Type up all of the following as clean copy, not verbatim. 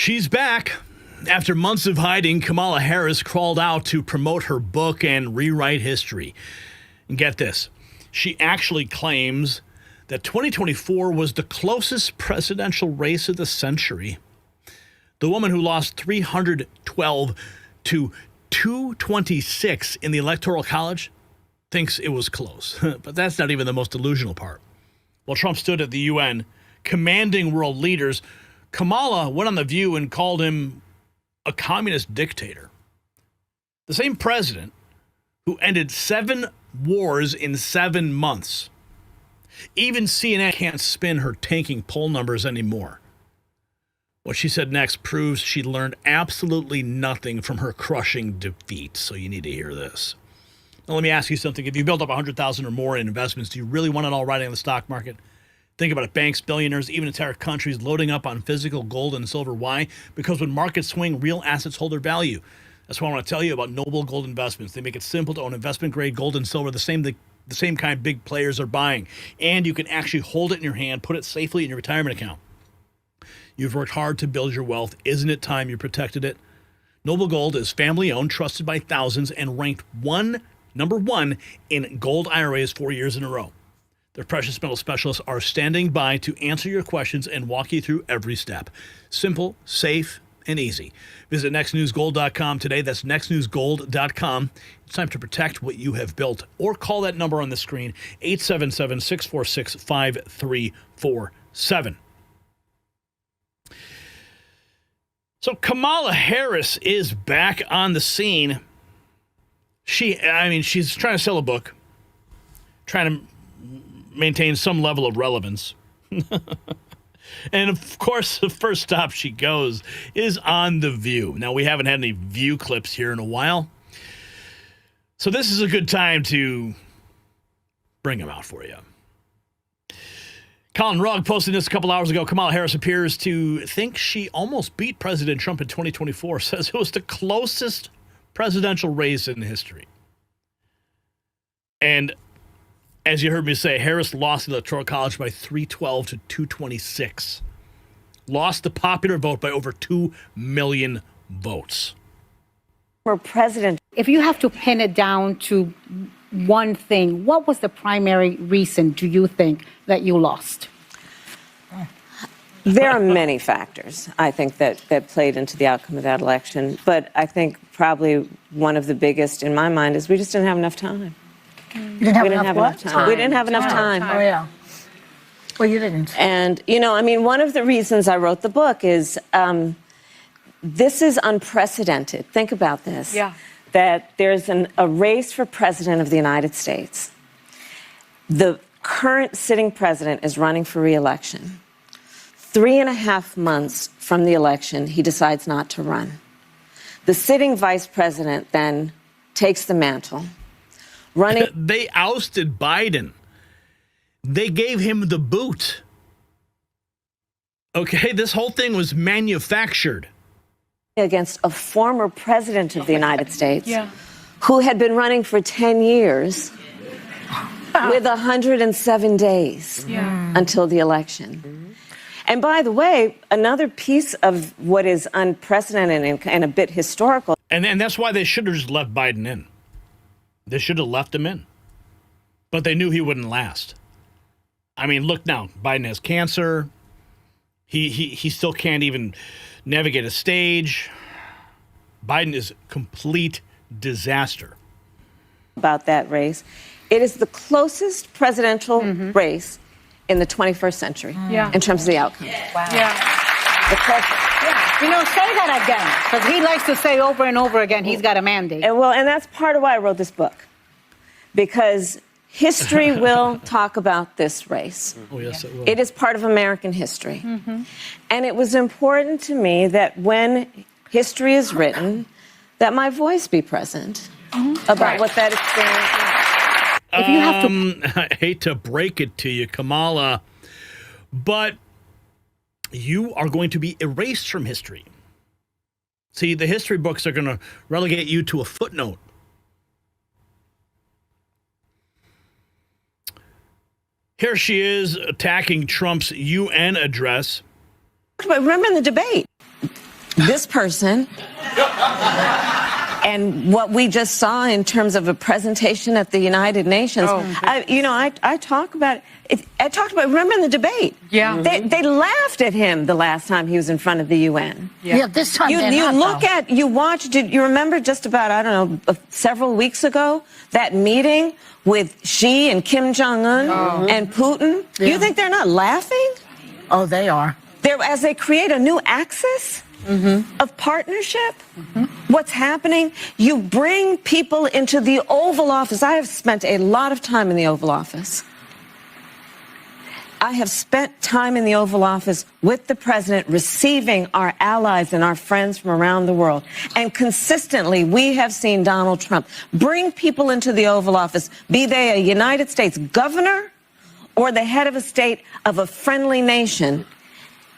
She's back. After months of hiding, Kamala Harris crawled out to promote her book and rewrite history. And get this, she actually claims that 2024 was the closest presidential race of the century. The woman who lost 312 to 226 in the Electoral College thinks it was close. But that's not even the most delusional part. While Trump stood at the UN commanding world leaders, Kamala went on The View and called him a communist dictator. The same president who ended 7 wars in 7 months. Even CNN can't spin her tanking poll numbers anymore. What she said next proves she learned absolutely nothing from her crushing defeat, so you need to hear this. Now, let me ask you something. If you built up $100,000 or more in investments, do you really want it all riding on the stock market? Think about it. Banks, billionaires, even entire countries loading up on physical gold and silver. Why? Because when markets swing, real assets hold their value. That's why I want to tell you about Noble Gold Investments. They make it simple to own investment-grade gold and silver, the same kind big players are buying. And you can actually hold it in your hand, put it safely in your retirement account. You've worked hard to build your wealth. Isn't it time you protected it? Noble Gold is family-owned, trusted by thousands, and ranked number one in gold IRAs 4 years in a row. Their precious metal specialists are standing by to answer your questions and walk you through every step. Simple, safe, and easy. Visit nextnewsgold.com today. That's nextnewsgold.com. It's time to protect what you have built. Or call that number on the screen, 877-646-5347. So Kamala Harris is back on the scene. She's trying to sell a book, trying to maintain some level of relevance. And of course, the first stop she goes is on The View. Now, we haven't had any View clips here in a while, so this is a good time to bring them out for you. Colin Rugg posted this a couple hours ago. Kamala Harris appears to think she almost beat President Trump in 2024, says it was the closest presidential race in history. And as you heard me say, Harris lost the Electoral College by 312 to 226. Lost the popular vote by over 2 million votes. For president, if you have to pin it down to one thing, what was the primary reason, do you think, that you lost? there are many factors, I think, that played into the outcome of that election. But I think probably one of the biggest in my mind is we just didn't have enough time. You didn't have enough time. We didn't have enough time. Oh, yeah. Well, you didn't. And, you know, I mean, one of the reasons I wrote the book is this is unprecedented. Think about this. Yeah. That there's a race for president of the United States. The current sitting president is running for re-election. 3.5 months from the election, he decides not to run. The sitting vice president then takes the mantle. They ousted Biden. They gave him the boot. Okay, this whole thing was manufactured. Against a former president of the United States who had been running for 10 years with 107 days until the election. And by the way, another piece of what is unprecedented and a bit historical. And that's why they should have just left Biden in. They should have left him in. But they knew he wouldn't last. I mean, look now, Biden has cancer. He still can't even navigate a stage. Biden is complete disaster. About that race, it is the closest presidential race in the 21st century in terms of the outcome. Wow. The closest. You know, say that again, because he likes to say over and over again he's got a mandate. And that's part of why I wrote this book, because history will talk about this race. Oh, yes, it will. It is part of American history. And it was important to me that when history is written, that my voice be present about what that experience is. If you have to... I hate to break it to you, Kamala, but you are going to be erased from history. See, the history books are going to relegate you to a footnote. Here she is attacking Trump's UN address. But remember in the debate, this person and what we just saw in terms of a presentation at the United Nations. I talk about it. I talked about, remember in the debate? Yeah. They laughed at him the last time he was in front of the UN. Yeah, this time you you remember just about, I don't know, several weeks ago, that meeting with Xi and Kim Jong-un and Putin? Yeah. You think they're not laughing? Oh, they are. As they create a new axis of partnership, what's happening? You bring people into the Oval Office. I have spent a lot of time in the Oval Office. I have spent time in the Oval Office with the president, receiving our allies and our friends from around the world. And consistently, we have seen Donald Trump bring people into the Oval Office, be they a United States governor or the head of a state of a friendly nation,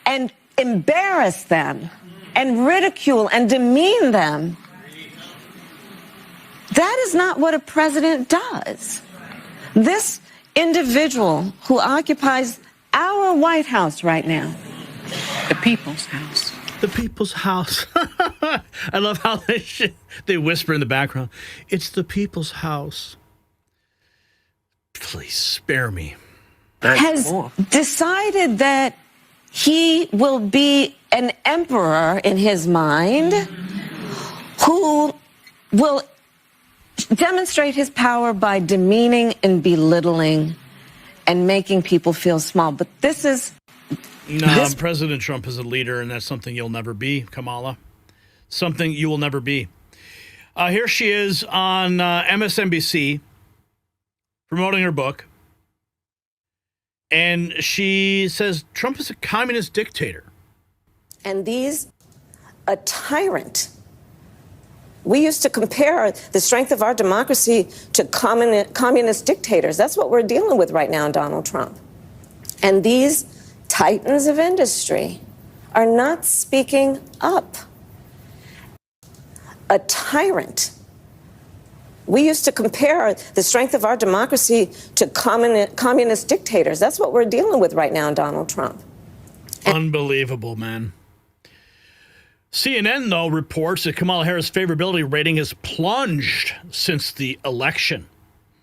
and embarrass them and ridicule and demean them. That is not what a president does. This individual who occupies our White House right now. The People's House. The People's House. I love how they whisper in the background. It's the People's House. Please spare me. Has decided that he will be an emperor in his mind who will demonstrate his power by demeaning and belittling and making people feel small. But this is... President Trump is a leader, and that's something you'll never be, Kamala. Something you will never be. Here she is on MSNBC promoting her book. And she says Trump is a communist dictator. And a tyrant. We used to compare the strength of our democracy to communist dictators. That's what we're dealing with right now in Donald Trump. And these titans of industry are not speaking up. A tyrant. We used to compare the strength of our democracy to communist dictators. That's what we're dealing with right now in Donald Trump. Unbelievable, man. CNN, though, reports that Kamala Harris' favorability rating has plunged since the election.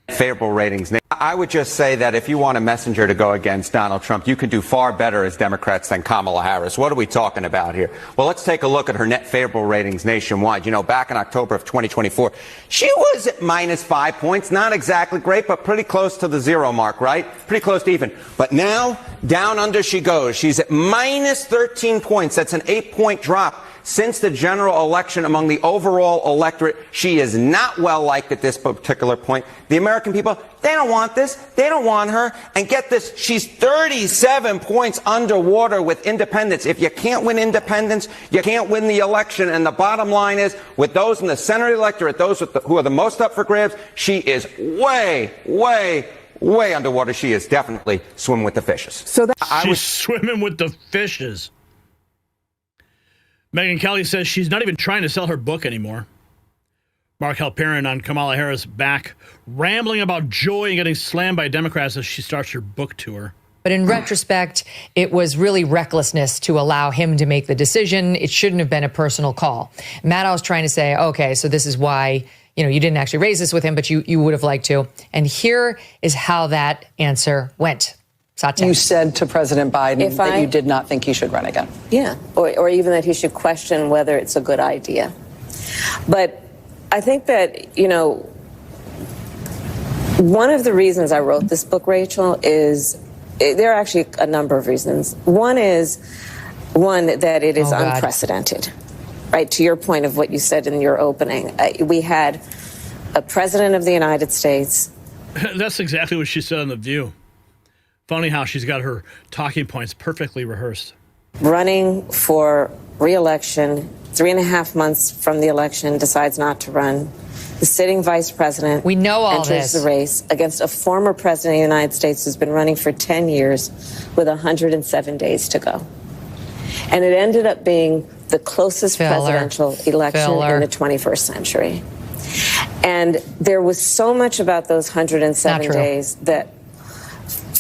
Favorable ratings. I would just say that if you want a messenger to go against Donald Trump, you can do far better as Democrats than Kamala Harris. What are we talking about here? Well, let's take a look at her net favorable ratings nationwide. You know, back in October of 2024, she was at -5 points. Not exactly great, but pretty close to the zero mark, right? Pretty close to even. But now, down under she goes. She's at -13 points. That's an 8-point drop. Since the general election among the overall electorate, she is not well liked at this particular point. The American people, they don't want this. They don't want her. And get this, she's 37 points underwater with independents. If you can't win independents, you can't win the election. And the bottom line is, with those in the center of the electorate, those who are the most up for grabs, she is way, way, way underwater. She is definitely swimming with the fishes. So she's swimming with the fishes. Megyn Kelly says she's not even trying to sell her book anymore. Mark Halperin on Kamala Harris back, rambling about joy and getting slammed by Democrats as she starts her book tour. But in retrospect, it was really recklessness to allow him to make the decision. It shouldn't have been a personal call. Maddow's trying to say, okay, so this is why, you didn't actually raise this with him, but you would have liked to. And here is how that answer went. Satya. You said to President Biden that you did not think he should run again. Yeah, or even that he should question whether it's a good idea. But I think that, one of the reasons I wrote this book, Rachel, is there are actually a number of reasons. One that it is unprecedented, right? To your point of what you said in your opening, we had a president of the United States. That's exactly what she said on The View. Funny how she's got her talking points perfectly rehearsed. Running for re-election, 3.5 months from the election, decides not to run. The sitting vice president enters the race against a former president of the United States who's been running for 10 years with 107 days to go. And it ended up being the closest presidential election in the 21st century. And there was so much about those 107 days that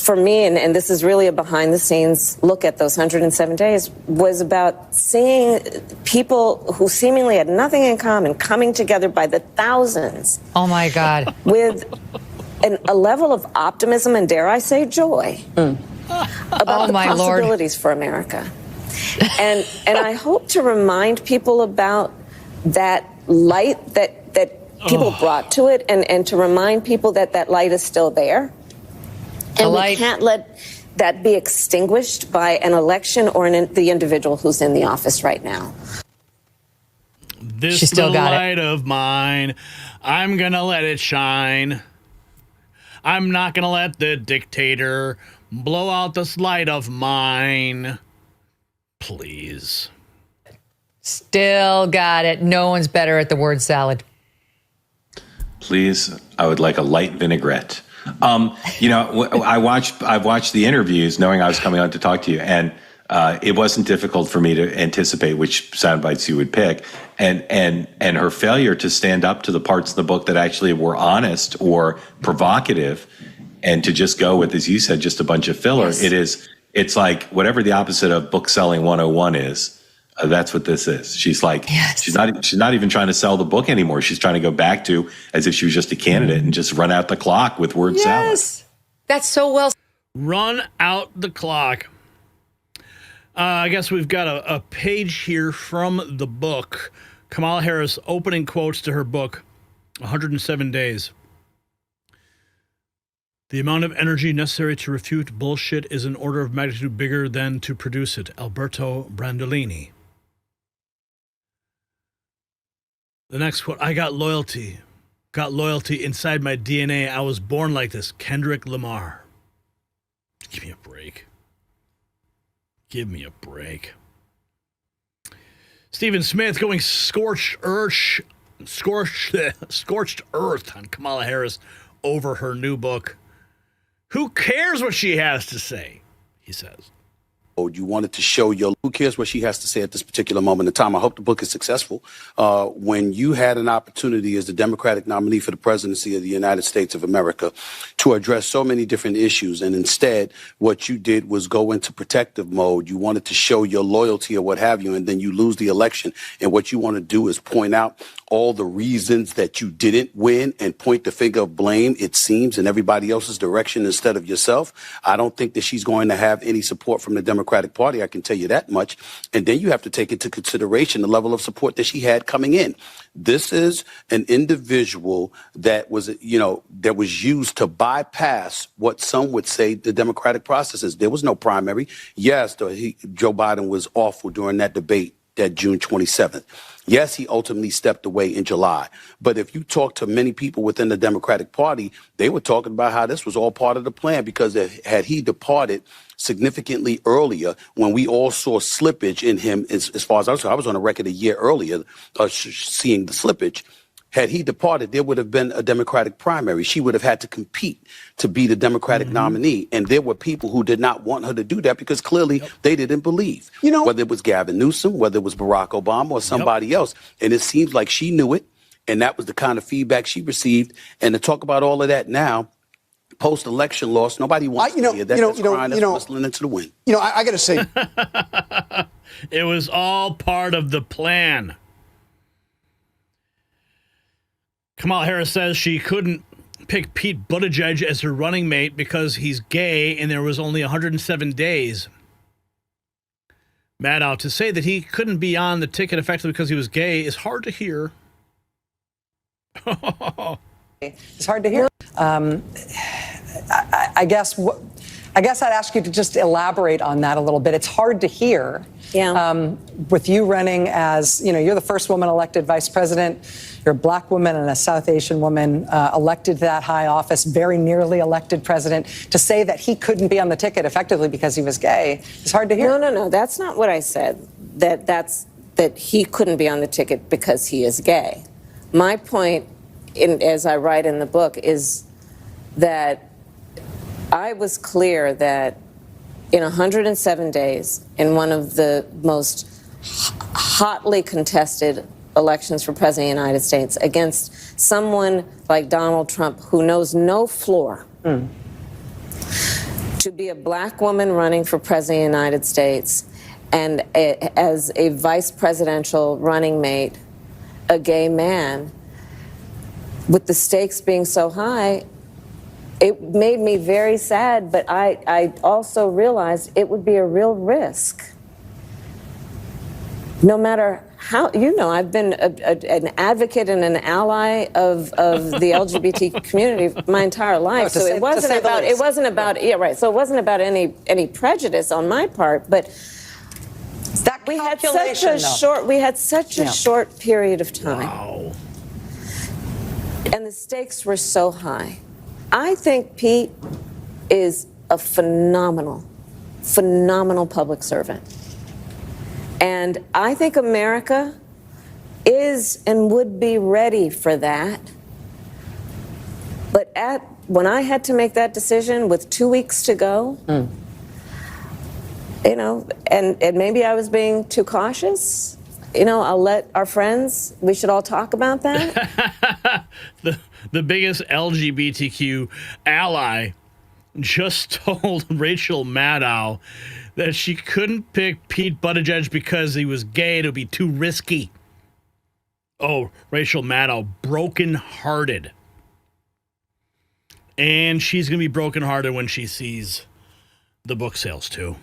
for me, and this is really a behind-the-scenes look at those 107 days, was about seeing people who seemingly had nothing in common coming together by the thousands. Oh, my God. With a level of optimism and, dare I say, joy about the possibilities for America. And I hope to remind people about that light that people brought to it, and to remind people that that light is still there. And we can't let that be extinguished by an election or the individual who's in the office right now. This She still got it. light of mine, I'm going to let it shine. I'm not going to let the dictator blow out this light of mine. Please. Still got it. No one's better at the word salad. Please, I would like a light vinaigrette. I've watched the interviews knowing I was coming on to talk to you, and it wasn't difficult for me to anticipate which sound bites you would pick. And her failure to stand up to the parts of the book that actually were honest or provocative, and to just go with, as you said, just a bunch of filler. Yes. It's like whatever the opposite of book selling 101 is. That's what this is. She's like, she's not even trying to sell the book anymore. She's trying to go back to as if she was just a candidate and just run out the clock with word salad. Yes, that's so well. Run out the clock. I guess we've got a page here from the book. Kamala Harris opening quotes to her book, 107 Days. The amount of energy necessary to refute bullshit is an order of magnitude bigger than to produce it. Alberto Brandolini. The next quote, I got loyalty inside my DNA. I was born like this. Kendrick Lamar. Give me a break. Give me a break. Stephen Smith going scorched earth on Kamala Harris over her new book. Who cares what she has to say? He says. You wanted to show who cares what she has to say at this particular moment in time. I hope the book is successful. When you had an opportunity as the Democratic nominee for the presidency of the United States of America to address so many different issues, and instead what you did was go into protective mode. You wanted to show your loyalty or what have you, and then you lose the election. And what you want to do is point out all the reasons that you didn't win and point the finger of blame, it seems, in everybody else's direction instead of yourself. I don't think that she's going to have any support from the Democratic Party. I can tell you that much. And then you have to take into consideration the level of support that she had coming in. This is an individual that was, that was used to bypass what some would say the democratic process is. There was no primary. Yes, Joe Biden was awful during that debate, that June 27th. Yes, he ultimately stepped away in July. But if you talk to many people within the Democratic Party, they were talking about how this was all part of the plan, because had he departed significantly earlier, when we all saw slippage in him, as far as I was on a record a year earlier seeing the slippage. Had he departed, there would have been a Democratic primary. She would have had to compete to be the Democratic nominee. And there were people who did not want her to do that because clearly they didn't believe, whether it was Gavin Newsom, whether it was Barack Obama or somebody else. And it seems like she knew it. And that was the kind of feedback she received. And to talk about all of that now, post-election loss, nobody wants to hear that. That's crying, that's whistling into the wind. I got to say. It was all part of the plan. Kamala Harris says she couldn't pick Pete Buttigieg as her running mate because he's gay and there was only 107 days. Maddow, to say that he couldn't be on the ticket effectively because he was gay is hard to hear. It's hard to hear. I guess I'd ask you to just elaborate on that a little bit. It's hard to hear. Yeah. With you running as, you're the first woman elected vice president. You're a black woman and a South Asian woman elected to that high office, very nearly elected president. To say that he couldn't be on the ticket effectively because he was gay is hard to hear. No. That's not what I said. That he couldn't be on the ticket because he is gay. My point, as I write in the book, is that I was clear that in 107 days, in one of the most hotly contested elections for president of the United States, against someone like Donald Trump who knows no floor, to be a black woman running for president of the United States and as a vice presidential running mate, a gay man, with the stakes being so high, it made me very sad, but I also realized it would be a real risk. No matter how, I've been an advocate and an ally of the LGBT community my entire life. So it wasn't about any prejudice on my part, but we had such a short period of time. Wow. And the stakes were so high. I think Pete is a phenomenal public servant. And I think America is and would be ready for that. But when I had to make that decision with 2 weeks to go, and maybe I was being too cautious, I'll let our friends, we should all talk about that. The biggest LGBTQ ally just told Rachel Maddow that she couldn't pick Pete Buttigieg because he was gay. It would be too risky. Oh, Rachel Maddow, brokenhearted. And she's going to be brokenhearted when she sees the book sales, too.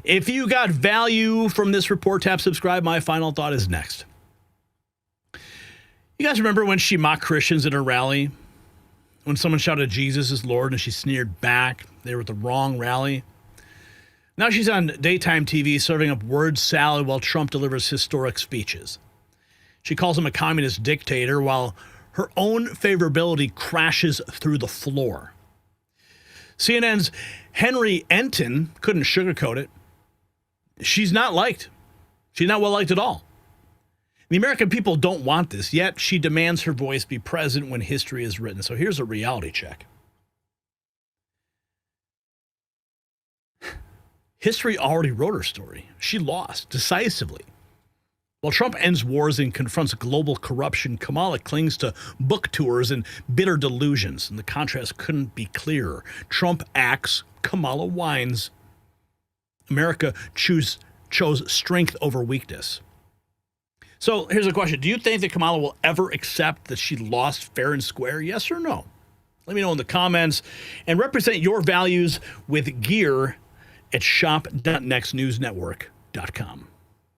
If you got value from this report, tap subscribe. My final thought is next. You guys remember when she mocked Christians at her rally? When someone shouted Jesus is Lord and she sneered back? They were at the wrong rally. Now she's on daytime TV serving up word salad while Trump delivers historic speeches. She calls him a communist dictator while her own favorability crashes through the floor. CNN's Henry Enton couldn't sugarcoat it. She's not liked. She's not well liked at all. The American people don't want this, yet she demands her voice be present when history is written. So here's a reality check. History already wrote her story. She lost decisively. While Trump ends wars and confronts global corruption, Kamala clings to book tours and bitter delusions, and the contrast couldn't be clearer. Trump acts, Kamala whines. America chose strength over weakness. So here's a question. Do you think that Kamala will ever accept that she lost fair and square? Yes or no? Let me know in the comments. And represent your values with gear at shop.nextnewsnetwork.com.